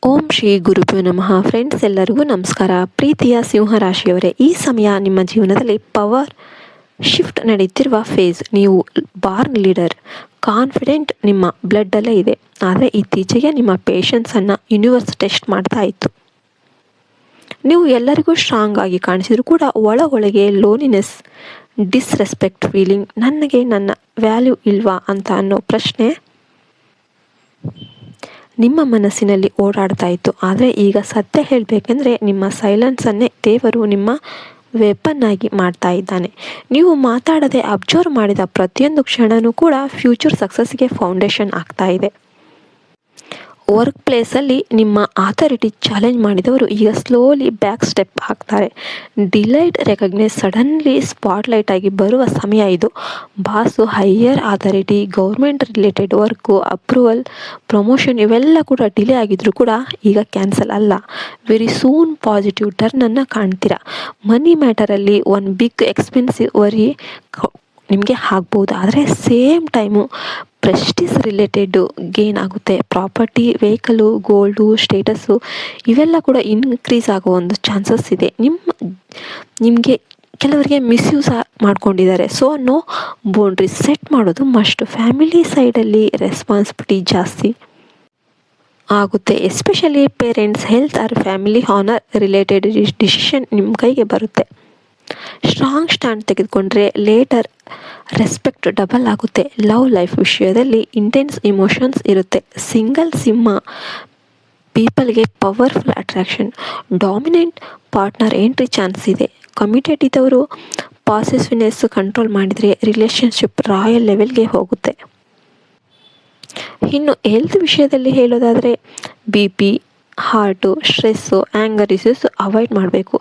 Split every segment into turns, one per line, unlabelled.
ಓಂ ಶ್ರೀ ಗುರುಭ್ಯೋ ನಮಃ. ಫ್ರೆಂಡ್ಸ್, ಎಲ್ಲರಿಗೂ ನಮಸ್ಕಾರ. ಪ್ರೀತಿಯ ಸಿಂಹರಾಶಿಯವರೇ, ಈ ಸಮಯ ನಿಮ್ಮ ಜೀವನದಲ್ಲಿ ಪವರ್ ಶಿಫ್ಟ್ ನಡೀತಿರುವ ಫೇಸ್. ನೀವು ಬಾರ್ನ್ ಲೀಡರ್, ಕಾನ್ಫಿಡೆಂಟ್ ನಿಮ್ಮ ಬ್ಲಡ್ಡಲ್ಲೇ ಇದೆ. ಆದರೆ ಇತ್ತೀಚೆಗೆ ನಿಮ್ಮ ಪೇಷನ್ಸನ್ನು ಯೂನಿವರ್ಸ್ ಟೆಸ್ಟ್ ಮಾಡ್ತಾ ಇತ್ತು. ನೀವು ಎಲ್ಲರಿಗೂ ಸ್ಟ್ರಾಂಗ್ ಆಗಿ ಕಾಣಿಸಿದ್ರು ಕೂಡ ಒಳಗೊಳಗೆ ಲೋನಿನೆಸ್, ಡಿಸ್ರೆಸ್ಪೆಕ್ಟ್ ಫೀಲಿಂಗ್, ನನಗೆ ನನ್ನ ವ್ಯಾಲ್ಯೂ ಇಲ್ವಾ ಅಂತ ಅನ್ನೋ ಪ್ರಶ್ನೆ ನಿಮ್ಮ ಮನಸ್ಸಿನಲ್ಲಿ ಓಡಾಡ್ತಾ ಇತ್ತು. ಆದರೆ ಈಗ ಸತ್ಯ ಹೇಳಬೇಕೆಂದ್ರೆ ನಿಮ್ಮ ಸೈಲೆನ್ಸನ್ನೇ ದೇವರು ನಿಮ್ಮ ವೆಪನ್ ಆಗಿ ಮಾಡ್ತಾ ಇದ್ದಾನೆ. ನೀವು ಮಾತಾಡದೆ ಅಬ್ಸರ್ವ್ ಮಾಡಿದ ಪ್ರತಿಯೊಂದು ಕ್ಷಣನೂ ಕೂಡ ಫ್ಯೂಚರ್ ಸಕ್ಸಸ್ಗೆ ಫೌಂಡೇಶನ್ ಆಗ್ತಾ ಇದೆ. ವರ್ಕ್ ಪ್ಲೇಸಲ್ಲಿ ನಿಮ್ಮ ಅಥಾರಿಟಿ ಚಾಲೆಂಜ್ ಮಾಡಿದವರು ಈಗ ಸ್ಲೋಲಿ ಬ್ಯಾಕ್ ಸ್ಟೆಪ್ ಹಾಕ್ತಾರೆ. ಡಿಲೈಡ್ ರೆಕಗ್ನೈಸ್ ಸಡನ್ಲಿ ಸ್ಪಾಟ್ಲೈಟ್ ಆಗಿ ಬರುವ ಸಮಯ ಇದು. Boss, higher authority, government related work, approval, promotion ಇವೆಲ್ಲ ಕೂಡ ಡಿಲೇ ಆಗಿದ್ರು ಕೂಡ ಈಗ ಕ್ಯಾನ್ಸಲ್ ಅಲ್ಲ, ವೆರಿ ಸೂನ್ ಪಾಸಿಟಿವ್ ಟರ್ನನ್ನು ಕಾಣ್ತೀರಾ. ಮನಿ ಮ್ಯಾಟರಲ್ಲಿ ಒಂದು ಬಿಗ್ ಎಕ್ಸ್ಪೆನ್ಸಿವ್ ವರಿ ನಿಮಗೆ ಆಗ್ಬೋದು. ಆದರೆ same time Prestige related gain ಆಗುತ್ತೆ. ಪ್ರಾಪರ್ಟಿ, ವೆಹಿಕಲು, ಗೋಲ್ಡು, ಸ್ಟೇಟಸ್ಸು ಇವೆಲ್ಲ ಕೂಡ ಇನ್ಕ್ರೀಸ್ ಆಗೋ ಒಂದು ಚಾನ್ಸಸ್ ಇದೆ. ನಿಮಗೆ ಕೆಲವರಿಗೆ ಮಿಸ್ಯೂಸ್ ಮಾಡ್ಕೊಂಡಿದ್ದಾರೆ. ಸೊ ನೋ ಬೌಂಡ್ರೀಸ್ ಸೆಟ್ ಮಾಡೋದು ಮಸ್ಟ್. ಫ್ಯಾಮಿಲಿ ಸೈಡಲ್ಲಿ ರೆಸ್ಪಾನ್ಸಿಬಿಲಿಟಿ ಜಾಸ್ತಿ ಆಗುತ್ತೆ. Especially parents, health or family honour related decision ನಿಮ್ಮ ಕೈಗೆ ಬರುತ್ತೆ. ಸ್ಟ್ರಾಂಗ್ ಸ್ಟ್ಯಾಂಡ್ ತೆಗೆದುಕೊಂಡ್ರೆ ಲೇಟರ್ ರೆಸ್ಪೆಕ್ಟ್ ಡಬಲ್ ಆಗುತ್ತೆ. ಲವ್ ಲೈಫ್ ವಿಷಯದಲ್ಲಿ ಇಂಟೆನ್ಸ್ ಇಮೋಷನ್ಸ್ ಇರುತ್ತೆ. ಸಿಂಗಲ್ ಸಿಂಹ ಪೀಪಲ್ಗೆ powerful attraction, dominant partner entry chance ಇದೆ. ಕಮಿಟೆಡ್ ಇದ್ದವರು ಪಾಸೆಸಿವ್ನೆಸ್ ಕಂಟ್ರೋಲ್ ಮಾಡಿದರೆ ರಿಲೇಷನ್ಶಿಪ್ ರಾಯಲ್ ಲೆವೆಲ್ಗೆ ಹೋಗುತ್ತೆ. ಇನ್ನು ಹೆಲ್ತ್ ವಿಷಯದಲ್ಲಿ ಹೇಳೋದಾದರೆ BP, heart, stress, anger issues avoid ಮಾಡಬೇಕು.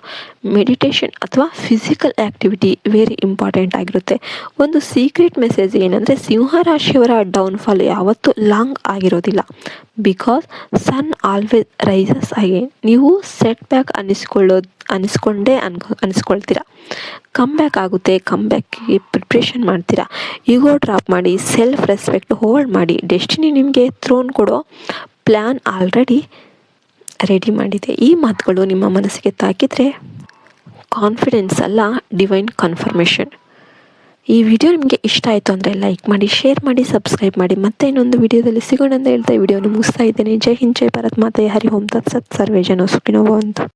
ಮೆಡಿಟೇಷನ್ ಅಥವಾ ಫಿಸಿಕಲ್ ಆ್ಯಕ್ಟಿವಿಟಿ ವೆರಿ ಇಂಪಾರ್ಟೆಂಟ್ ಆಗಿರುತ್ತೆ. ಒಂದು ಸೀಕ್ರೆಟ್ ಮೆಸೇಜ್ ಏನಂದರೆ, ಸಿಂಹರಾಶಿಯವರ ಡೌನ್ಫಾಲ್ ಯಾವತ್ತೂ ಲಾಂಗ್ ಆಗಿರೋದಿಲ್ಲ. Because sun always rises again. ನೀವು ಸೆಟ್ ಬ್ಯಾಕ್ ಅನಿಸ್ಕೊಳ್ತೀರಾ. ಕಮ್ ಬ್ಯಾಕ್ ಆಗುತ್ತೆ. ಕಮ್ ಬ್ಯಾಕ್ಗೆ ಪ್ರಿಪ್ರೇಷನ್ ಮಾಡ್ತೀರಾ. ಈಗೋ ಡ್ರಾಪ್ ಮಾಡಿ, ಸೆಲ್ಫ್ ರೆಸ್ಪೆಕ್ಟ್ ಹೋಲ್ಡ್ ಮಾಡಿ. ಡೆಸ್ಟಿನಿ ನಿಮಗೆ ಥ್ರೋನ್ ಕೊಡೋ ಪ್ಲ್ಯಾನ್ ಆಲ್ರೆಡಿ ರೆಡಿ ಮಾಡಿದೆ. ಈ ಮಾತುಗಳು ನಿಮ್ಮ ಮನಸ್ಸಿಗೆ ತಾಕಿದರೆ ಕಾನ್ಫಿಡೆನ್ಸ್ ಅಲ್ಲ, ಡಿವೈನ್ ಕನ್ಫರ್ಮೇಷನ್. ಈ ವಿಡಿಯೋ ನಿಮಗೆ ಇಷ್ಟ ಆಯಿತು ಅಂದರೆ ಲೈಕ್ ಮಾಡಿ, ಶೇರ್ ಮಾಡಿ, ಸಬ್ಸ್ಕ್ರೈಬ್ ಮಾಡಿ. ಮತ್ತೆ ಇನ್ನೊಂದು ವಿಡಿಯೋದಲ್ಲಿ ಸಿಗೋಣ ಅಂತ ಹೇಳ್ತಾ ಈ ವಿಡಿಯೋನ ಮುಗಿಸ್ತಾ ಇದ್ದೇನೆ. ಜೈ ಹಿಂದ್, ಜೈ ಭಾರತ್ ಮಾತೆ, ಹರಿ ಓಂ ತತ್ಸತ್. ಸರ್ವೇ ಜನ ಸುಖಿನೋ ಭವಂತು.